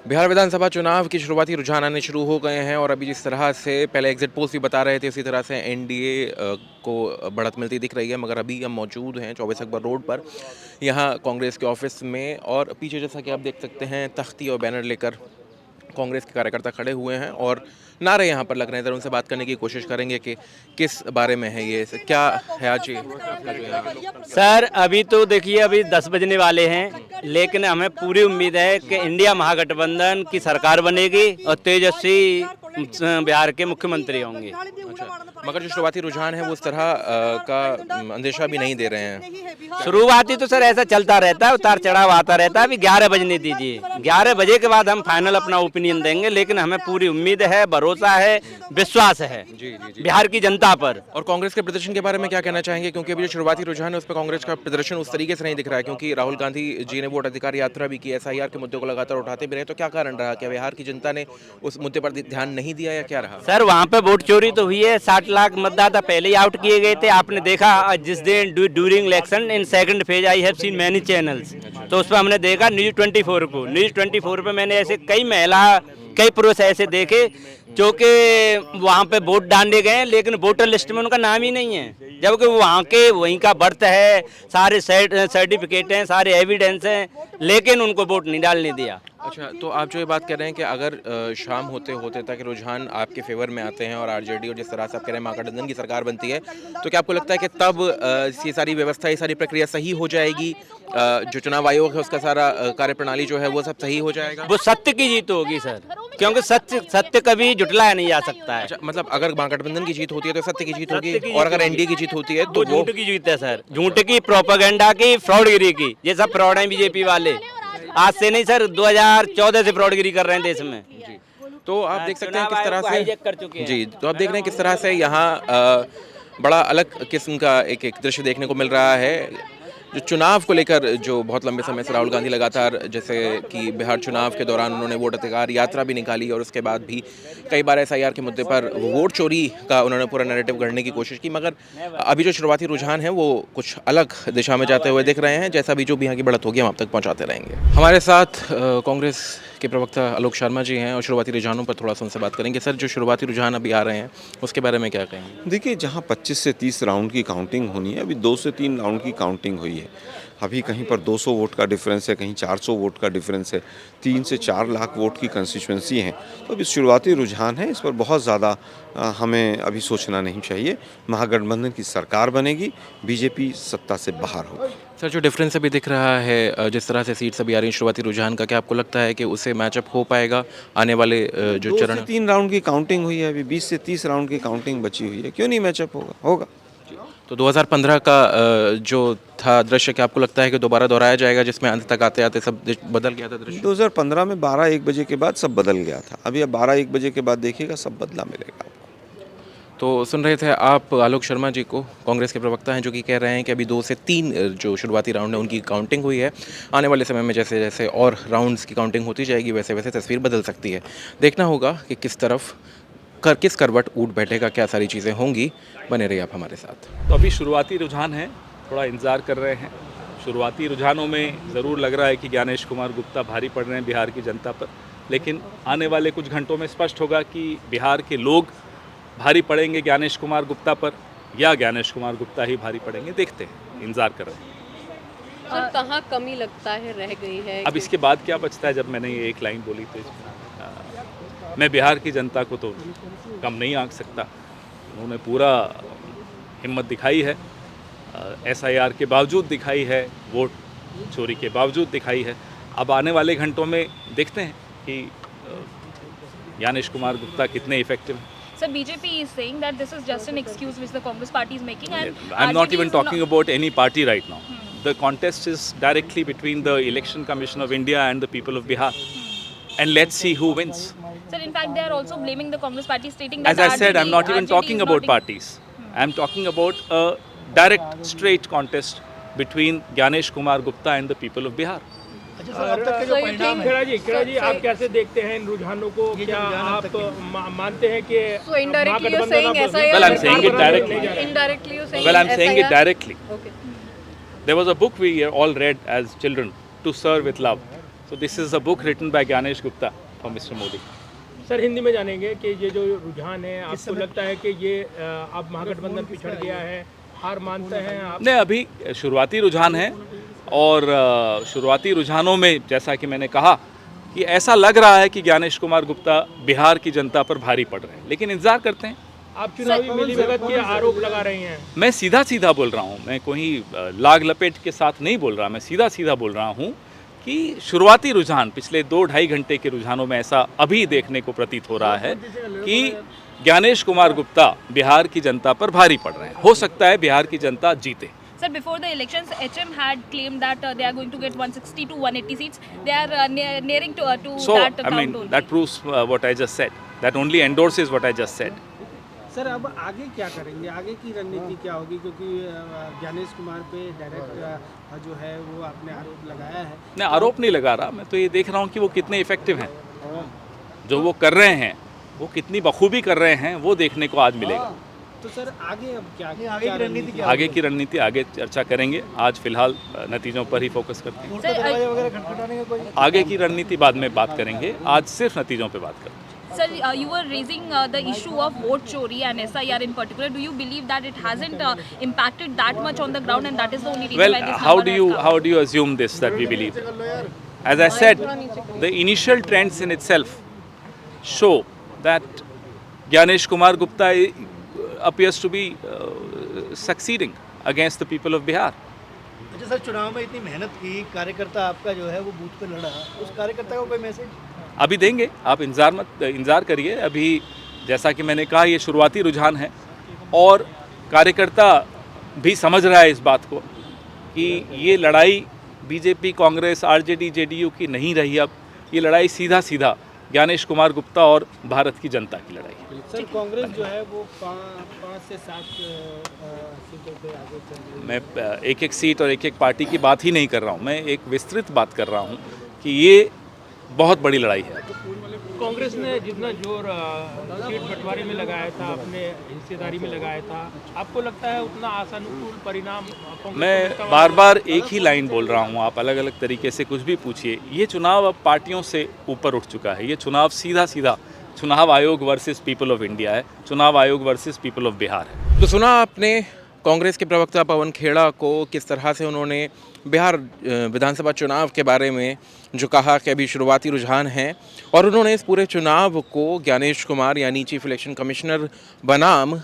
बिहार विधानसभा चुनाव की शुरुआती रुझान आने शुरू हो गए हैं और अभी जिस तरह से पहले एग्जिट पोल्स भी बता रहे थे उसी तरह से एनडीए को बढ़त मिलती दिख रही है। मगर अभी हम मौजूद हैं 24 अकबर रोड पर, यहाँ कांग्रेस के ऑफिस में, और पीछे जैसा कि आप देख सकते हैं तख्ती और बैनर लेकर कांग्रेस के कार्यकर्ता खड़े हुए हैं और नारे यहाँ पर लग रहे हैं। जरा उनसे बात करने की कोशिश करेंगे कि किस बारे में है ये, क्या है आज ये आपका जो यहाँ। सर अभी तो देखिए अभी 10 बजने वाले हैं, लेकिन हमें पूरी उम्मीद है कि इंडिया महागठबंधन की सरकार बनेगी और तेजस्वी बिहार के मुख्यमंत्री होंगे। अच्छा, मगर जो शुरुआती रुझान है वो उस तरह का अंदेशा भी नहीं दे रहे हैं। शुरुआती तो सर ऐसा चलता रहता है, उतार चढ़ाव आता रहता है। अभी 11 बजने दीजिए, 11 बजे के बाद हम फाइनल अपना ओपिनियन देंगे, लेकिन हमें पूरी उम्मीद है, भरोसा है, विश्वास है बिहार की जनता पर। और कांग्रेस के प्रदर्शन के बारे में क्या कहना चाहेंगे, क्योंकि अभी जो शुरुआती रुझान है उस पर कांग्रेस का प्रदर्शन उस तरीके से नहीं दिख रहा है, क्योंकि राहुल गांधी जी ने वोट अधिकार यात्रा भी की, एसआईआर के मुद्दे को लगातार उठाते भी रहे, तो क्या कारण रहा? क्या बिहार की जनता ने उस मुद्दे पर ध्यान नहीं दिया या क्या रहा? सर वहाँ पे वोट चोरी तो हुई है, 60 लाख मतदाता पहले ही आउट किए गए थे। आपने देखा जिस दिन during election in second phase I have seen many channels, तो उस पर हमने देखा न्यूज 24 को, न्यूज 24 पे मैंने ऐसे कई पुरुष ऐसे देखे जो कि वहाँ पे वोट डालने गए, लेकिन वोटर लिस्ट में उनका नाम ही नहीं है, जबकि वहाँ के वहीं का बर्थ है, सारे सर्टिफिकेट हैं, सारे एविडेंस हैं, लेकिन उनको वोट नहीं डालने दिया। अच्छा, तो आप जो ये बात कर रहे हैं कि अगर शाम होते होते तक रुझान आपके फेवर में आते हैं और आरजेडी और जिस तरह से आप कह रहे हैं महागठबंधन की सरकार बनती है, तो क्या आपको लगता है कि तब ये सारी व्यवस्था, ये सारी प्रक्रिया सही हो जाएगी? जो चुनाव आयोग है उसका सारा कार्यप्रणाली जो है वो सब सही हो जाएगा? वो सत्य की जीत होगी सर, क्योंकि सत्य कभी जुटलाया नहीं जा सकता है। अच्छा, मतलब अगर महागठबंधन की जीत होती है तो सत्य की जीत होगी, और अगर एनडीए की जीत होती है तो वो झूठ की जीत है सर, झूठ की, प्रोपेगेंडा की, फ्रॉडगिरी की। ये सब फ्रॉड है बीजेपी वाले, आज से नहीं सर, 2014 से फ्रॉडगिरी कर रहे हैं देश में। जी, तो आप देख सकते हैं किस तरह से हाईजैक कर चुके हैं। जी, तो आप देख रहे हैं किस तरह से यहाँ बड़ा अलग किस्म का एक दृश्य देखने को मिल रहा है। जो चुनाव को लेकर जो बहुत लंबे समय से राहुल गांधी लगातार, जैसे कि बिहार चुनाव के दौरान उन्होंने वोट अधिकार यात्रा भी निकाली और उसके बाद भी कई बार एसआईआर के मुद्दे पर वोट चोरी का उन्होंने पूरा नैरेटिव गढ़ने की कोशिश की, मगर अभी जो शुरुआती रुझान है वो कुछ अलग दिशा में जाते हुए दिख रहे हैं। जैसा भी जो भी यहाँ की बढ़त होगी हम आप तक पहुँचाते रहेंगे। हमारे साथ कांग्रेस के प्रवक्ता आलोक शर्मा जी हैं और शुरुआती रुझानों पर थोड़ा सा उनसे बात करेंगे। सर, जो शुरुआती रुझान अभी आ रहे हैं उसके बारे में क्या कहेंगे? देखिए, जहाँ 25 से 30 राउंड की काउंटिंग होनी है, अभी 2 से 3 राउंड की काउंटिंग हुई है। अभी कहीं पर 200 वोट का डिफरेंस है, कहीं 400 वोट का डिफरेंस है, 3 से 4 लाख वोट की कंस्टिट्यूंसी है। तो अभी शुरुआती रुझान है, इस पर बहुत ज़्यादा हमें अभी सोचना नहीं चाहिए। महागठबंधन की सरकार बनेगी, बीजेपी सत्ता से बाहर होगी। सर, जो डिफरेंस अभी दिख रहा है, जिस तरह से सीट्स अभी आ रही हैं शुरुआती रुझान का, क्या आपको लगता है कि उससे मैचअप हो पाएगा आने वाले जो 2 चरण? से 3 राउंड की काउंटिंग हुई है, अभी 20 से 30 राउंड की काउंटिंग बची हुई है, क्यों नहीं मैचअप होगा? होगा। तो 2015 का जो था दृश्य, क्या आपको लगता है कि दोबारा दोहराया जाएगा, जिसमें अंत तक आते आते सब बदल गया था दृश्य? 2015 में 12-1 बजे के बाद सब बदल गया था। अभी अब 12-1 बजे के बाद देखिएगा, सब बदला मिलेगा। तो सुन रहे थे आप आलोक शर्मा जी को, कांग्रेस के प्रवक्ता हैं, जो कि कह रहे हैं कि अभी 2 से 3 जो शुरुआती राउंड है उनकी काउंटिंग हुई है। आने वाले समय में जैसे जैसे और राउंड्स की काउंटिंग होती जाएगी वैसे वैसे तस्वीर बदल सकती है। देखना होगा कि किस तरफ किस करवट ऊट बैठेगा, क्या सारी चीज़ें होंगी। बने रहिए आप हमारे साथ। तो अभी शुरुआती रुझान है, थोड़ा इंतज़ार कर रहे हैं। शुरुआती रुझानों में ज़रूर लग रहा है कि ज्ञानेश कुमार गुप्ता भारी पड़ रहे हैं बिहार की जनता पर, लेकिन आने वाले कुछ घंटों में स्पष्ट होगा कि बिहार के लोग भारी पड़ेंगे ज्ञानेश कुमार गुप्ता पर या ज्ञानेश कुमार गुप्ता ही भारी पड़ेंगे। देखते हैं, इंतज़ार कर रहे हैं। सर, कहाँ कमी लगता है रह गई है? अब इसके बाद क्या बचता है? जब मैंने ये एक लाइन बोली तो मैं बिहार की जनता को तो कम नहीं आंक सकता। उन्होंने पूरा हिम्मत दिखाई है, एसआईआर के बावजूद दिखाई है, वोट चोरी के बावजूद दिखाई है। अब आने वाले घंटों में देखते हैं कि ज्ञानेश कुमार गुप्ता कितने इफेक्टिव हैं। So BJP is saying that this is just an excuse which the Congress party is making, and I'm not RJD even is talking about any party right now. The contest is directly between the Election Commission of India and the people of Bihar, and let's see who wins. Sir, in fact, they are also blaming the Congress party, stating that As I said, I'm not even RJD talking is about not parties. I'm talking about a direct, straight contest between Gyanesh Kumar Gupta and the people of Bihar. Kheda जी, आप कैसे देखते हैं इन रुझानों को? क्या आप मानते हैं कि So indirectly you're saying SIR. Well, I'm saying it directly. Indirectly you're saying Well, I'm saying it SIR. directly. Okay. There was a book we all read as children, To Serve with Love. तो this is a book written by Gyanesh Gupta for mister Modi. Sir Hindi में जानेंगे कि ये जो रुझान है, आपको लगता है कि ये अब महागठबंधन पिछड़ गया है, हार मानते हैं आप? नहीं, अभी शुरुआती रुझान है और शुरुआती रुझानों में जैसा कि मैंने कहा कि ऐसा लग रहा है कि ज्ञानेश कुमार गुप्ता बिहार की जनता पर भारी पड़ रहे हैं, लेकिन इंतज़ार करते हैं। आप चुनावी मिलीभगत के आरोप लगा रहे हैं। मैं सीधा सीधा बोल रहा हूँ, मैं कोई लाग लपेट के साथ नहीं बोल रहा, मैं सीधा सीधा बोल रहा हूँ कि शुरुआती रुझान पिछले 2-2.5 घंटे के रुझानों में ऐसा अभी देखने को प्रतीत हो रहा है कि ज्ञानेश कुमार गुप्ता बिहार की जनता पर भारी पड़ रहे हैं। हो सकता है बिहार की जनता जीते। Sir, before the elections, HM had claimed that they are going to get 160 to 180 seats. They are nearing to So, that I mean, count only. that proves what I just said. That only endorses what I just said. Sir अब आगे क्या करेंगे, आगे की रणनीति क्या होगी, क्योंकि ज्ञानेश कुमार पे डायरेक्ट जो है वो आपने आरोप लगाया है। मैं आरोप नहीं लगा रहा, मैं तो ये देख रहा हूँ कि वो कितने इफेक्टिव हैं। जो वो कर रहे हैं, वो कितनी बखूबी कर रहे हैं, वो देखने को आज मिलेगा। तो सर आगे अब क्या आगे की रणनीति क्या? आगे की रणनीति आगे चर्चा करेंगे, आज फिलहाल नतीजों पर ही फोकस करते हैं। Sir, आगे की रणनीति बाद में बात करेंगे, आज सिर्फ नतीजों पे बात करेंगे। sir, you were raising the issue of vote chori and SIR in particular. Do you believe that it hasn't impacted that much on the ground, and that is the only reason Well, why this how number do has you come? how do you assume this that we believe? As I said, the initial trends in itself show that Gyanesh Kumar Gupta appears to be succeeding against the people of Bihar. अच्छा sir, चुनाव में इतनी मेहनत की, कार्यकर्ता आपका जो है वो बूथ पे लड़ा, उस कार्यकर्ता को कोई मैसेज? अभी देंगे, आप इंतज़ार करिए। अभी जैसा कि मैंने कहा, ये शुरुआती रुझान है और कार्यकर्ता भी समझ रहा है इस बात को कि ये लड़ाई बीजेपी, कांग्रेस, आरजेडी, जेडीयू की नहीं रही। अब ये लड़ाई सीधा सीधा ज्ञानेश कुमार गुप्ता और भारत की जनता की लड़ाई है। सर कांग्रेस जो है वो 5 से 7 सीटों पे आगे चल रही है। मैं एक एक सीट और एक एक पार्टी की बात ही नहीं कर रहा हूँ, मैं एक विस्तृत बात कर रहा हूँ कि ये बहुत बड़ी लड़ाई है। कांग्रेस ने जितना जोर सीट बंटवारे में लगाया था, अपने हिस्सेदारी में लगाया था, आपको लगता है उतना आशानुकूल परिणाम कांग्रेस मैं बार बार एक ही लाइन बोल रहा हूँ, आप अलग अलग तरीके से कुछ भी पूछिए। ये चुनाव अब पार्टियों से ऊपर उठ चुका है। ये चुनाव सीधा सीधा चुनाव आयोग वर्सेस पीपल ऑफ इंडिया है, चुनाव आयोग वर्सेस पीपल ऑफ बिहार है। तो सुना आपने कांग्रेस के प्रवक्ता पवन खेड़ा को, किस तरह से उन्होंने बिहार विधानसभा चुनाव के बारे में जो कहा कि अभी शुरुआती रुझान हैं, और उन्होंने इस पूरे चुनाव को ज्ञानेश कुमार यानी चीफ इलेक्शन कमिश्नर बनाम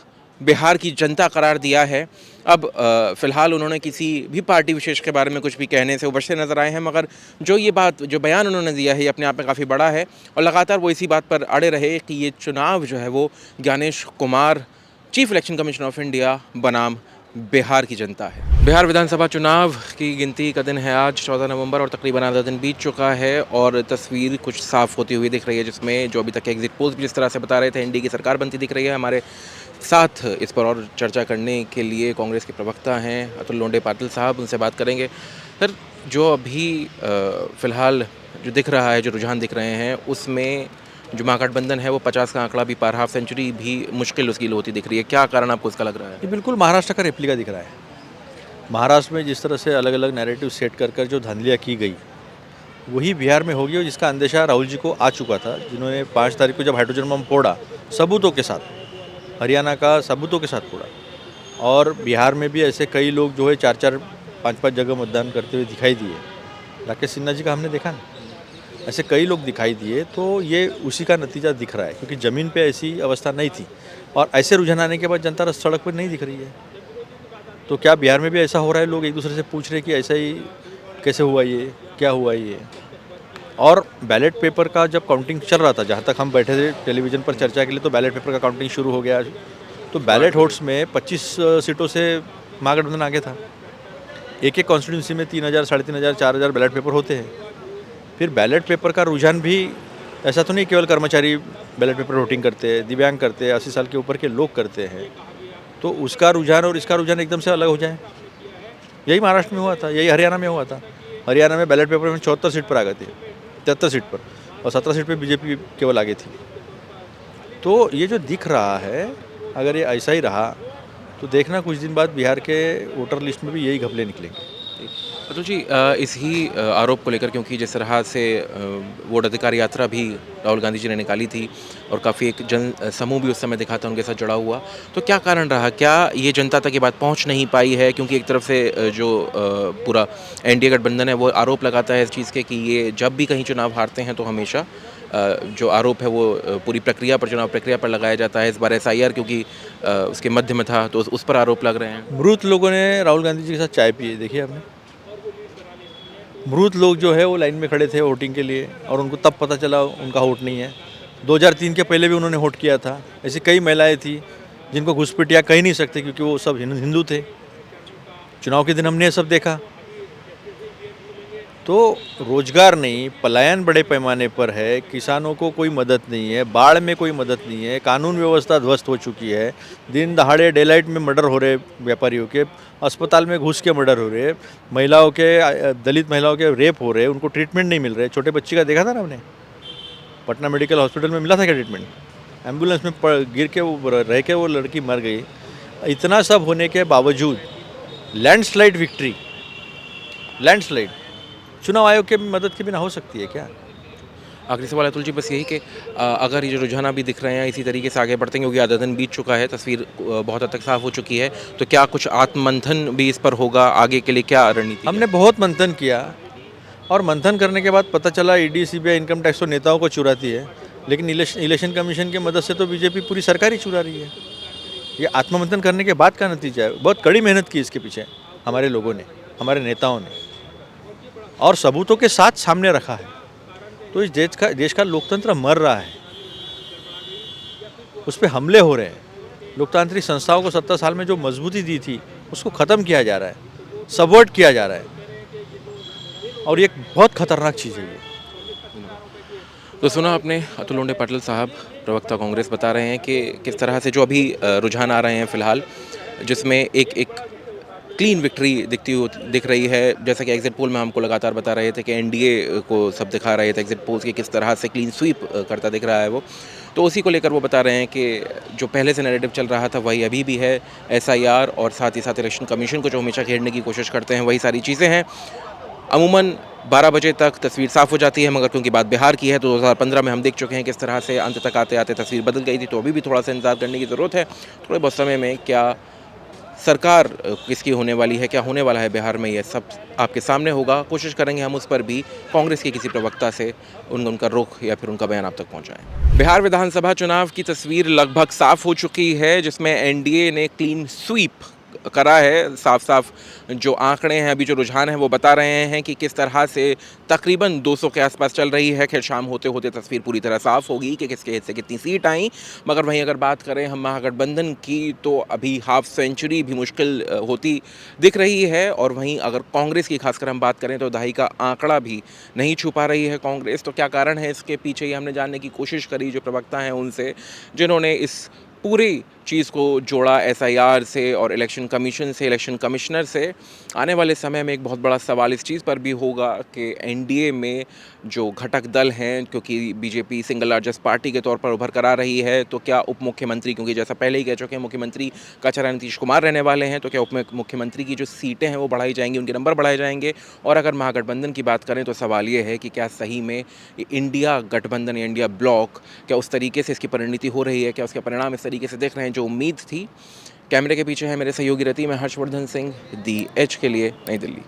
बिहार की जनता करार दिया है। अब फ़िलहाल उन्होंने किसी भी पार्टी विशेष के बारे में कुछ भी कहने से उबरते नज़र आए हैं, मगर जो बयान उन्होंने दिया है ये अपने आप में काफ़ी बड़ा है और लगातार वो इसी बात पर अड़े रहे कि ये चुनाव जो है वो Gyanesh Kumar chief election commissioner of India बनाम बिहार की जनता है। बिहार विधानसभा चुनाव की गिनती का दिन है आज 14 नवंबर और तकरीबन आधा दिन बीत चुका है और तस्वीर कुछ साफ़ होती हुई दिख रही है, जिसमें जो अभी तक एग्जिट पोल्स भी जिस तरह से बता रहे थे एनडीए की सरकार बनती दिख रही है। हमारे साथ इस पर और चर्चा करने के लिए कांग्रेस के प्रवक्ता हैं अतुल लोंडे पाटिल साहब, उनसे बात करेंगे। सर, जो अभी फ़िलहाल जो दिख रहा है, जो रुझान दिख रहे हैं, उसमें जो महागठबंधन है वो 50 का आंकड़ा भी पार, हाफ सेंचुरी भी मुश्किल उसकी होती दिख रही है। क्या कारण आपको इसका लग रहा है? ये बिल्कुल महाराष्ट्र का रेप्लिका दिख रहा है। महाराष्ट्र में जिस तरह से अलग अलग नैरेटिव सेट कर कर जो धांधलियाँ की गई, वही बिहार में होगी, और जिसका अंदेशा राहुल जी को आ चुका था, जिन्होंने 5 तारीख को जब हाइड्रोजन बम फोड़ा सबूतों के साथ, हरियाणा का सबूतों के साथ फोड़ा, और बिहार में भी ऐसे कई लोग जो है 4-4, 5-5 जगह मतदान करते हुए दिखाई दिए। राकेश सिन्हा जी का हमने देखा ना, ऐसे कई लोग दिखाई दिए, तो ये उसी का नतीजा दिख रहा है, क्योंकि ज़मीन पे ऐसी अवस्था नहीं थी और ऐसे रुझान आने के बाद जनता सड़क पर नहीं दिख रही है। तो क्या बिहार में भी ऐसा हो रहा है? लोग एक दूसरे से पूछ रहे कि ऐसा ही कैसे हुआ, ये क्या हुआ ये। और बैलेट पेपर का जब काउंटिंग चल रहा था, जहाँ तक हम बैठे थे टेलीविज़न पर चर्चा के लिए, तो बैलेट पेपर का काउंटिंग शुरू हो गया। तो बैलेट वोट्स में 25 सीटों से महागठबंधन आगे था। एक एक कॉन्स्टिट्यूंसी में 3000, 3500, 4000 बैलेट पेपर होते हैं। फिर बैलेट पेपर का रुझान भी ऐसा तो नहीं केवल कर्मचारी बैलेट पेपर वोटिंग करते हैं, दिव्यांग करते हैं, 80 साल के ऊपर के लोग करते हैं। तो उसका रुझान और इसका रुझान एकदम से अलग हो जाए, यही महाराष्ट्र में हुआ था, यही हरियाणा में हुआ था। हरियाणा में बैलेट पेपर में 74 सीट पर आ गए थे, 73 सीट पर, और 17 सीट पर बीजेपी केवल आगे थी। तो ये जो दिख रहा है, अगर ये ऐसा ही रहा तो देखना कुछ दिन बाद बिहार के वोटर लिस्ट में भी यही घपले निकलेंगे। अतुल जी, इसी आरोप को लेकर, क्योंकि जिस तरह से वोट अधिकार यात्रा भी राहुल गांधी जी ने निकाली थी और काफ़ी एक जन समूह भी उस समय दिखा था उनके साथ जुड़ा हुआ, तो क्या कारण रहा? क्या ये जनता तक ये बात पहुंच नहीं पाई है? क्योंकि एक तरफ से जो पूरा एनडीए गठबंधन है वो आरोप लगाता है इस चीज़ के कि ये जब भी कहीं चुनाव हारते हैं तो हमेशा जो आरोप है वो पूरी प्रक्रिया पर, चुनाव प्रक्रिया पर लगाया जाता है। इस बार एसआईआर क्योंकि उसके मध्य में था तो उस पर आरोप लग रहे हैं। मृत लोगों ने राहुल गांधी जी के साथ चाय पी है, देखिए आपने। मृत लोग जो है वो लाइन में खड़े थे वोटिंग के लिए और उनको तब पता चला उनका वोट नहीं है। 2003 के पहले भी उन्होंने वोट किया था। ऐसी कई महिलाएं थी जिनको घुसपैठिया कह नहीं सकते क्योंकि वो सब हिंदू थे। चुनाव के दिन हमने ये सब देखा। तो रोजगार नहीं, पलायन बड़े पैमाने पर है, किसानों को कोई मदद नहीं है, बाढ़ में कोई मदद नहीं है, कानून व्यवस्था ध्वस्त हो चुकी है, दिन दहाड़े डे लाइट में मर्डर हो रहे व्यापारियों के, अस्पताल में घुस के मर्डर हो रहे, महिलाओं के, दलित महिलाओं के रेप हो रहे, उनको ट्रीटमेंट नहीं मिल रहे। छोटे बच्चे का देखा था ना हमने, पटना मेडिकल हॉस्पिटल में मिला था क्या ट्रीटमेंट? एम्बुलेंस में गिर के वो रह के वो लड़की मर गई। इतना सब होने के बावजूद लैंडस्लाइड विक्ट्री, लैंडस्लाइड चुनाव आयोग के मदद के बिना हो सकती है क्या? आखिरी सवाल अतुल जी बस यही कि अगर ये जो रुझान अभी दिख रहे हैं इसी तरीके से आगे बढ़ते हैं, क्योंकि आधा दिन बीत चुका है, तस्वीर बहुत हद तक साफ हो चुकी है, तो क्या कुछ आत्ममंथन भी इस पर होगा? आगे के लिए क्या रणनीति? हमने बहुत मंथन किया और मंथन करने के बाद पता चला ईडी, सीबीआई, इनकम टैक्स तो नेताओं को चुराती है, लेकिन इलेक्शन कमीशन की मदद से तो बीजेपी पूरी सरकार ही चुरा रही है। ये आत्ममंथन करने के बाद का नतीजा है। बहुत कड़ी मेहनत की इसके पीछे हमारे लोगों ने, हमारे नेताओं ने, और सबूतों के साथ सामने रखा है। तो इस देश का लोकतंत्र मर रहा है, उस पर हमले हो रहे हैं। लोकतांत्रिक संस्थाओं को 70 साल में जो मजबूती दी थी उसको ख़त्म किया जा रहा है, सबवर्ट किया जा रहा है, और ये बहुत खतरनाक चीज़ है ये। तो सुना आपने, अतुल लोंढे पाटिल साहब, प्रवक्ता कांग्रेस, बता रहे हैं कि किस तरह से जो अभी रुझान आ रहे हैं फ़िलहाल, जिसमें एक क्लीन विक्ट्री दिख रही है। जैसा कि एग्जिट पोल में हमको लगातार बता रहे थे कि एनडीए को सब दिखा रहे थे एग्जिट पोल्स की किस तरह से क्लीन स्वीप करता दिख रहा है वो, तो उसी को लेकर वो बता रहे हैं कि जो पहले से नैरेटिव चल रहा था वही अभी भी है। एसआईआर और साथ ही साथ इलेक्शन कमीशन को जो हमेशा घेरने की कोशिश करते हैं वही सारी चीज़ें हैं। अमूमन 12 बजे तक तस्वीर साफ़ हो जाती है, मगर क्योंकि बात बिहार की है तो 2015 में हम देख चुके हैं किस तरह से अंत तक आते आते तस्वीर बदल गई थी। तो अभी भी थोड़ा सा इंतजार करने की ज़रूरत है। थोड़े बहुत समय में क्या सरकार किसकी होने वाली है, क्या होने वाला है बिहार में, ये सब आपके सामने होगा। कोशिश करेंगे हम उस पर भी कांग्रेस के किसी प्रवक्ता से उनका रुख या फिर उनका बयान आप तक पहुंचाएं। बिहार विधानसभा चुनाव की तस्वीर लगभग साफ हो चुकी है, जिसमें एनडीए ने क्लीन स्वीप करा है। साफ साफ जो आंकड़े हैं, अभी जो रुझान है वो बता रहे हैं कि किस तरह से तकरीबन 200 के आसपास चल रही है। खैर शाम होते होते तस्वीर पूरी तरह साफ होगी कि किसके हिस्से कितनी सीट आई, मगर वहीं अगर बात करें हम महागठबंधन की तो अभी हाफ सेंचुरी भी मुश्किल होती दिख रही है। और वहीं अगर कांग्रेस की खासकर हम बात करें तो दहाई का आंकड़ा भी नहीं छू पा रही है कांग्रेस। तो क्या कारण है इसके पीछे, ये हमने जानने की कोशिश करी जो प्रवक्ता हैं उनसे, जिन्होंने इस पूरी चीज़ को जोड़ा एसआईआर से और इलेक्शन कमीशन से, इलेक्शन कमिश्नर से। आने वाले समय में एक बहुत बड़ा सवाल इस चीज़ पर भी होगा कि एनडीए में जो घटक दल हैं, क्योंकि बीजेपी सिंगल लार्जेस्ट पार्टी के तौर पर उभर कर आ रही है, तो क्या उप मुख्यमंत्री, क्योंकि जैसा पहले ही कह चुके हैं मुख्यमंत्री का चेहरा नीतीश कुमार रहने वाले हैं, तो क्या उप मुख्यमंत्री की जो सीटें हैं वो बढ़ाई जाएंगी, उनके नंबर बढ़ाए जाएंगे। और अगर महागठबंधन की बात करें तो सवाल ये है कि क्या सही में इंडिया गठबंधन या इंडिया ब्लॉक, क्या उस तरीके से इसकी परिणति हो रही है, क्या उसके परिणाम इस तरीके से दिख रहे हैं जो उम्मीद थी। कैमरे के पीछे है मेरे सहयोगी रति, मैं हर्षवर्धन सिंह, दी एच के लिए, नई दिल्ली।